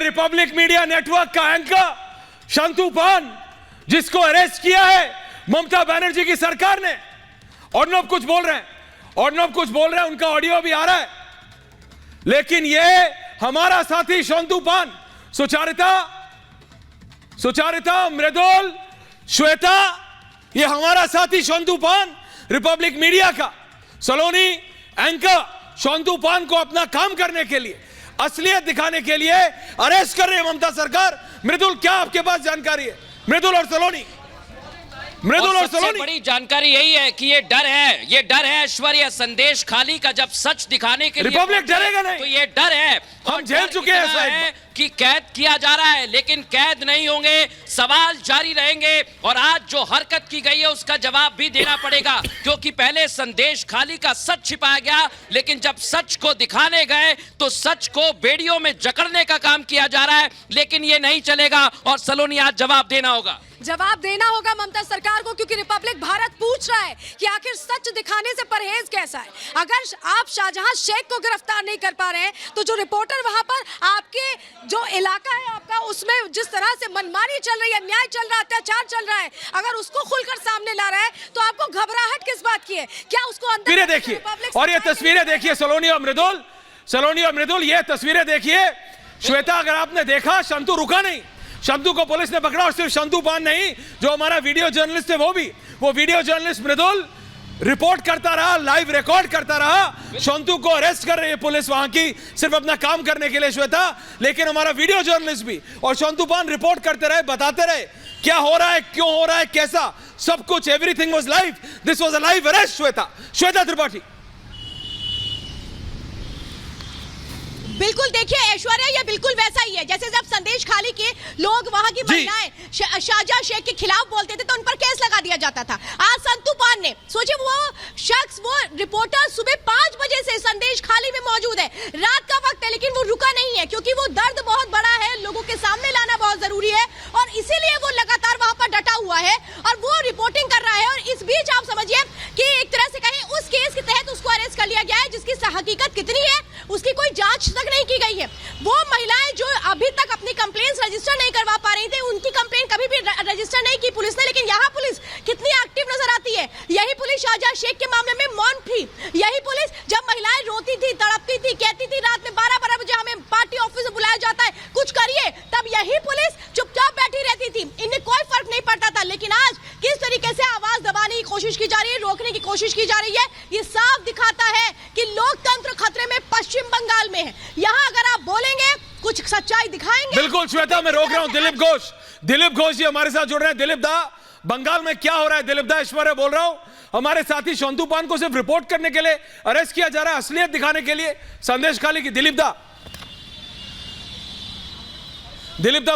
Republic media network का anchor शंतु पान, जिसको अरेस्ट किया है ममता बनर्जी की सरकार ने, अर्नब कुछ बोल रहे हैं, उनका ऑडियो भी आ रहा है, लेकिन ये हमारा साथी शंतु पान, सुचारिता, मृदुल, श्वेता, ये हमारा साथी शंतु पान, रिपब्लिक मीडिया का सलोनी एंकर शंतु पान को अपना काम करने के लिए, असलियत दिखाने के लिए अरेस्ट कर रही है ममता सरकार। मृदुल, क्या आपके पास जानकारी है? मृदुल और सलोनी, सबसे बड़ी जानकारी यही है कि ये डर है ऐश्वर्या संदेश खाली का, जब सच दिखाने के लिए रिपब्लिक डरेगा नहीं, तो ये डर है। हम झेल चुके हैं कि कैद किया जा रहा है, लेकिन कैद नहीं होंगे, सवाल जारी रहेंगे और आज जो हरकत की गई है उसका जवाब भी देना पड़ेगा, क्योंकि पहले संदेश खाली का सच छिपाया गया, लेकिन जब सच को दिखाने गए तो सच को बेड़ियों में जकड़ने का काम किया जा रहा है, लेकिन ये नहीं चलेगा और सलोनी आज जवाब देना होगा ममता सरकार को, क्योंकि रिपब्लिक भारत पूछ रहा है कि आखिर सच दिखाने से परहेज कैसा है। अगर आप शाहजहां शेख को गिरफ्तार नहीं कर पा रहे हैं तो जो रिपोर्टर वहां पर आपके जो इलाका है आपका, उसमें जिस तरह से मनमानी चल रही है, अन्याय चल रहा है, अत्याचार चल रहा है, अगर उसको खुलकर सामने ला रहा है तो आपको घबराहट किस बात की है? क्या उसको अंदर देखिए और ये तस्वीरें देखिए, सलोनी और मृदुल, ये तस्वीरें देखिए। श्वेता, अगर आपने देखा, शंतु रुका नहीं, शंतु को पुलिस ने पकड़ा, और सिर्फ शंतु पान नहीं, जो हमारा वीडियो जर्नलिस्ट है वो वीडियो जर्नलिस्ट मृदुल रिपोर्ट करता रहा, लाइव रिकॉर्ड करता रहा। शंतु को अरेस्ट कर रही है पुलिस वहां की, सिर्फ अपना काम करने के लिए श्वेता, लेकिन हमारा वीडियो जर्नलिस्ट भी और शंतु पान रिपोर्ट करते रहे, बताते रहे क्या हो रहा है, क्यों हो रहा है, कैसा, सब कुछ, everything was live. This was a live arrest. Shweta Tripathi. बिल्कुल, देखिए ऐश्वर्या, ये बिल्कुल वैसा ही है जैसे जब संदेश खाली के लोग वहां की महिलाएं शाहजहां शेख के खिलाफ बोलते थे तो उन पर केस लगा दिया जाता था। आज शंतु पान ने, सोचिए, वो शख्स, वो रिपोर्टर सुबह 5 बजे से संदेश खाली में मौजूद है, रात का वक्त है, लेकिन वो रुका नहीं है, क्योंकि वो दर्द बहुत बड़ा है, लोगों के सामने लाना बहुत जरूरी है, और इसीलिए वो लगातार वहां पर डटा हुआ है और वो रिपोर्टिंग कर रहा है। और इस बीच आप समझिए कि एक तरह से कहें उस केस के तहत उसको अरेस्ट कर लिया गया है, जिसकी हकीकत कितनी है उसकी कोई जांच तक नहीं की गई है। वो महिलाएं जो अभी तक अपनी कंप्लेंट्स रजिस्टर नहीं करवा पा रही थी, उनकी कंप्लेंट कभी भी रजिस्टर नहीं की पुलिस ने, लेकिन यहाँ पुलिस कितनी एक्टिव नजर आती है। यही पुलिस शाहजहां शेख के मामले में मौन थी, यही पुलिस जब महिलाएं रोती थी, तड़पती थी, कहती थी रात में 12-12 बजे हमें पार्टी ऑफिस में बुलाया जाता है, कुछ करिए, तब यही पुलिस चुपचाप बैठी रहती थी, इन्हें कोई फर्क नहीं पड़ता था। लेकिन आज किस तरीके से आवाज दबाने की कोशिश की जा रही है, रोकने की कोशिश की जा रही है, ये साफ दिखाता है कि लोकतंत्र खतरे में पश्चिम बंगाल में है। यहाँ अगर आप बोलेंगे, कुछ सच्चाई दिखाएंगे। बिल्कुल श्वेता, मैं रोक रहा हूं। दिलीप घोष जी हमारे साथ जुड़ रहे हैं। दिलीप दा, बंगाल में क्या हो रहा है? दिलीप दा, ऐश्वर्या बोल रहा हूं, हमारे साथी शंतु पान को सिर्फ रिपोर्ट करने के लिए अरेस्ट किया जा रहा है, असलियत दिखाने के लिए संदेश खाली की। दिलीप दा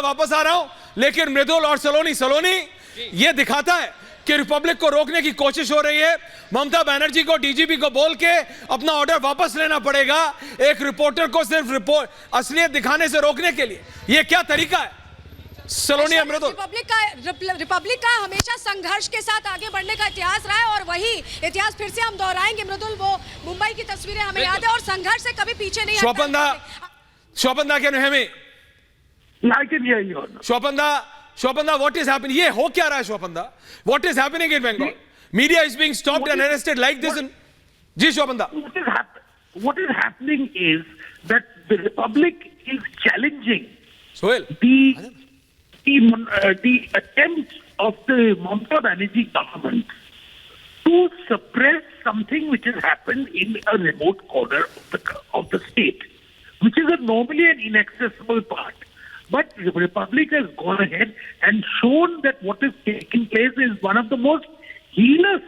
वापस आ रहा हूं, लेकिन मृदुल और सलोनी, ये दिखाता है कि रिपब्लिक को रोकने की कोशिश हो रही है। ममता बनर्जी को, डीजीपी को बोल के अपना ऑर्डर वापस लेना पड़ेगा, एक रिपोर्टर को सिर्फ असलियत दिखाने से रोकने के लिए। ये क्या तरीका है? सलोनी, अमृतुल। रिपब्लिक का हमेशा संघर्ष के साथ आगे बढ़ने का इतिहास रहा है और वही इतिहास फिर से हम दोहराएंगे। मृदुल, वो मुंबई की तस्वीरें हमें याद है और संघर्ष से कभी पीछे नहीं हटता। स्वपंदा can you hear me? I can hear you. Swapanda, what is happening? ये हो क्या रहा है Swapanda? What is happening in Bengal? Media is being stopped and arrested like this. Ji Swapanda. What is happening is that the Republic is challenging Sohail. the attempt of the Mamata Banerjee government to suppress something which has happened in a remote corner of the state, which is normally an inaccessible part. But the Republic has gone ahead and shown that what is taking place is one of the most heinous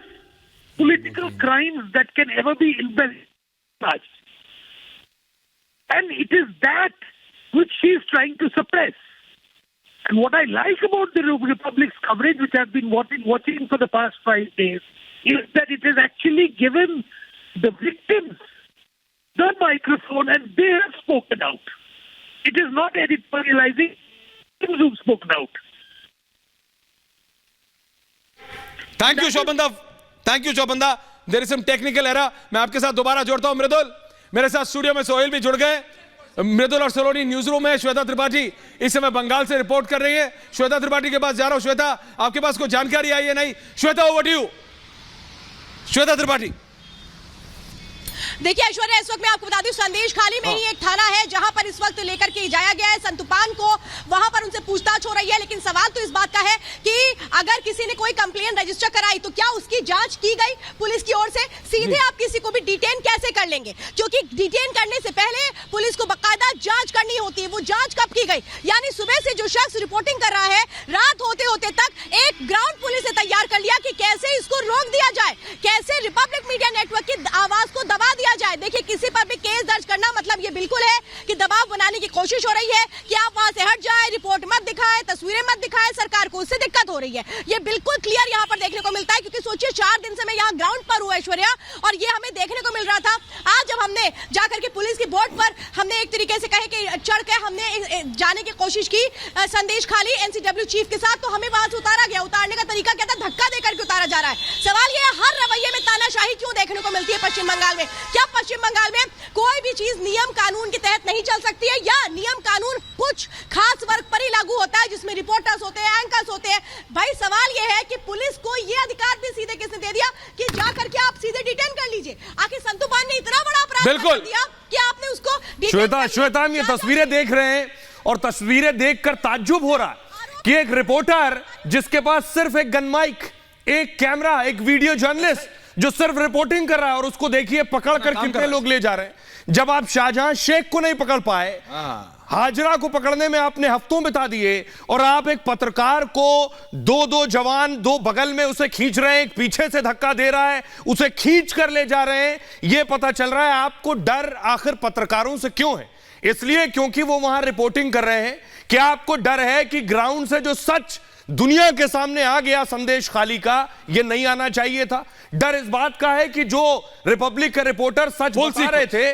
political crimes that can ever be envisaged. And it is that which she is trying to suppress. And what I like about the Republic's coverage, which I've been watching for the past 5 days, is that it has actually given the victims the microphone and they have spoken out. It is not editorializing things who've spoken out. Thank you, Shobanda. There is some technical error. मैं आपके साथ दोबारा जोड़ता हूं। मृदुल, मेरे साथ studio में सोहेल भी जुड़ गए। मृदुल और सलोनी न्यूज रूम में। श्वेता त्रिपाठी इस समय बंगाल से रिपोर्ट कर रही है। श्वेता त्रिपाठी के पास जा रहा हूं। श्वेता, आपके पास कोई जानकारी आई है? नहीं। Shweta, over to you. Shweta Tripathi. देखिए ऐश्वर्या, इस वक्त मैं आपको बता दूं, संदेश खाली में ही एक थाना है जहां पर इस वक्त लेकर के जाया गया है संतुपान को। वहां पर उनसे पूछताछ हो रही है, लेकिन सवाल तो इस बात का है कि अगर किसी ने कोई कंप्लेन रजिस्टर कराई तो क्या उसकी जांच की गई पुलिस की ओर से? सीधे आप किसी को भी डिटेन कैसे कर लेंगे? क्योंकि डिटेन करने से पहले पुलिस को बाकायदा जांच करनी होती है। वो जांच कब की गई? यानी सुबह से जो शख्स रिपोर्टिंग कर रहा है, रात होते होते तक एक ग्राउंड पुलिस ने तैयार कर लिया कि कैसे इसको रोक दिया जाए, कैसे रिपब्लिक मीडिया नेटवर्क की आवाज को दबा दिया जाए। देखिए, किसी पर भी केस दर्ज करना मतलब ये बिल्कुल है कि दबाव बनाने की कोशिश हो रही है कि आप वहां से हट जाए, रिपोर्ट मत दिखाए, तस्वीरें मत दिखाए, सरकार को उससे दिक्कत हो रही है। ये बिल्कुल क्लियर यहाँ पर देखने को मिलता है, क्योंकि सोचिए 4 दिन से मैं यहाँ ग्राउंड पर हूँ ऐश्वर्या, और ये हमें देखने को मिल रहा था। आज जब हमने जाकर के पुलिस की बोर्ड पर हमने एक तरीके से कहे कि चढ़ के हमने जाने की कोशिश की संदेश खाली एनसीडब्ल्यू चीफ के साथ, तो हमें वहां से उतारा गया। उतारने का तरीका क्या था? धक्का देकर के उतारा जा रहा है। सवाल ये है, हर रवैये में तानाशाही क्यों देखने को मिलती है पश्चिम बंगाल में? क्या पश्चिम बंगाल में कोई भी चीज नियम कानून के तहत नहीं चल सकती है, या नियम कानून कुछ खास वर्ग पर ही लागू होता है जिसमें रिपोर्टर्स होते हैं, एंकर्स होते हैं? भाई सवाल यह है कि पुलिस को यह अधिकार भी सीधे किसने दे दिया कि जाकर के आप सीधे डिटेन कर लीजिए? आखिर संतुपान ने इतना बड़ा अपराध कर दिया कि आपने उसको श्वेता, हम ये तस्वीरें देख रहे हैं और तस्वीरें देखकर ताज्जुब हो रहा है कि एक रिपोर्टर जिसके पास सिर्फ एक गन माइक, एक कैमरा, एक वीडियो जर्नलिस्ट जो सिर्फ रिपोर्टिंग कर रहा है, और उसको देखिए पकड़ कर कितने लोग ले जा रहे हैं। जब आप शाहजहां शेख को नहीं पकड़ पाए, हाजरा को पकड़ने में आपने हफ्तों बिता दिए, और आप एक पत्रकार को दो जवान दो बगल में उसे खींच रहे हैं, एक पीछे से धक्का दे रहा है, उसे खींच कर ले जा रहे हैं। यह पता चल रहा है आपको डर आखिर पत्रकारों से क्यों है? इसलिए क्योंकि वो वहां रिपोर्टिंग कर रहे हैं। क्या आपको डर है कि ग्राउंड से जो सच दुनिया के सामने आ गया संदेश खाली का, यह नहीं आना चाहिए था? डर इस बात का है कि जो रिपब्लिक के रिपोर्टर सच बता रहे थे,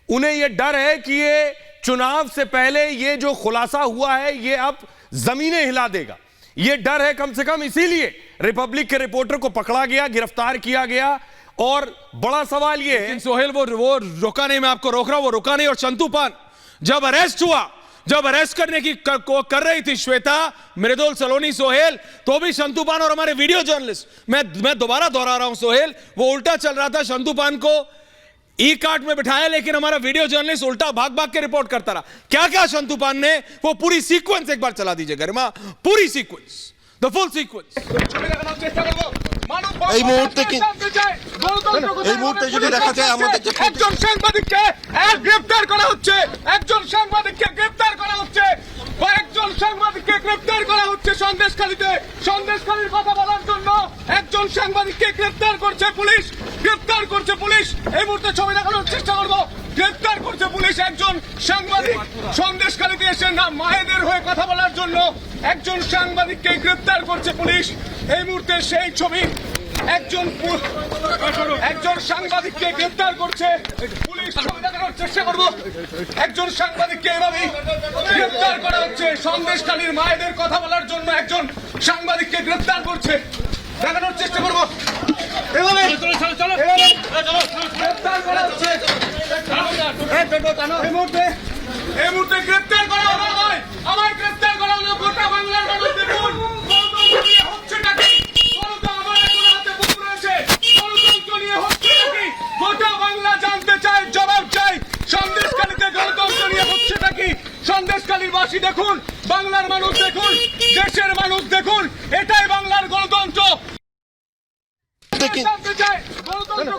उन्हें यह डर है कि ये चुनाव से पहले ये जो खुलासा हुआ है ये अब जमीनें हिला देगा। ये डर है कम से कम, इसीलिए रिपब्लिक के रिपोर्टर को पकड़ा गया, गिरफ्तार किया गया। और बड़ा सवाल ये है, सोहेल वो रुका नहीं, मैं आपको रोक रहा हूं, वो रुका नहीं। और संतुपान जब अरेस्ट हुआ, जब अरेस्ट करने की कर रही थी श्वेता, मृदुल, सलोनी, सोहेल, तो भी संतुपान और हमारे वीडियो जर्नलिस्ट, मैं दोबारा दोहरा रहा हूं सोहेल, वो उल्टा चल रहा था। संतुपान को ई कार्ड में बिठाया, लेकिन हमारा वीडियो जर्नलिस्ट उल्टा भाग भाग के रिपोर्ट करता रहा। क्या क्या संतुपान ने, वो पूरी सीक्वेंस एक बार चला दीजिए गरिमा, पूरी सीक्वेंस, द फुल सीक्वेंस। এই মুহূর্তে যদি দেখা যায় আমাদের যে একজন সাংবাদিককে গ্রেফতার করা হচ্ছে, একজন সাংবাদিককে গ্রেফতার করা হচ্ছে, কয়েকজন সাংবাদিককে গ্রেফতার করা হচ্ছে সন্দেশখালীতে। সন্দেশখালীর কথা বলার জন্য একজন সাংবাদিককে গ্রেফতার করছে পুলিশ, গ্রেফতার করছে পুলিশ। এই মুহূর্তে ছবি দেখানোর চেষ্টা করব। গ্রেফতার করছে পুলিশ একজন সাংবাদিক, সন্দেশখালীতে এসে না মায়েদের হয়ে কথা বলার জন্য একজন সাংবাদিককে গ্রেফতার করছে পুলিশ। এই মুহূর্তে সেই ছবি, একজন সাংবাদিককে গ্রেফতার করছে পুলিশ, ছবি দেখানোর চেষ্টা করব। একজন সাংবাদিককে এভাবেই গ্রেফতার করা হচ্ছে, সন্দেশখালীর মায়েদের কথা বলার জন্য একজন সাংবাদিককে গ্রেফতার করছে, দেখানোর চেষ্টা করব। এভাবে গ্রেফতার করা হচ্ছে, এই মুহূর্তে গ্রেফতার করা হলো নয়, আমার গ্রেফতার করা হলো গোটা বাংলার মানুষ। দেখুন হচ্ছেটা কি, গোটা বাংলা জানতে চায়, জবাব চাই। সন্দেশখালীতে গণতন্ত্র নিয়ে হচ্ছে নাকি? সন্দেশখালীর বাসী দেখুন, বাংলার মানুষ দেখুন, দেশের মানুষ দেখুন, এটাই বাংলার গণতন্ত্র। জানতে চায় গণতন্ত্র।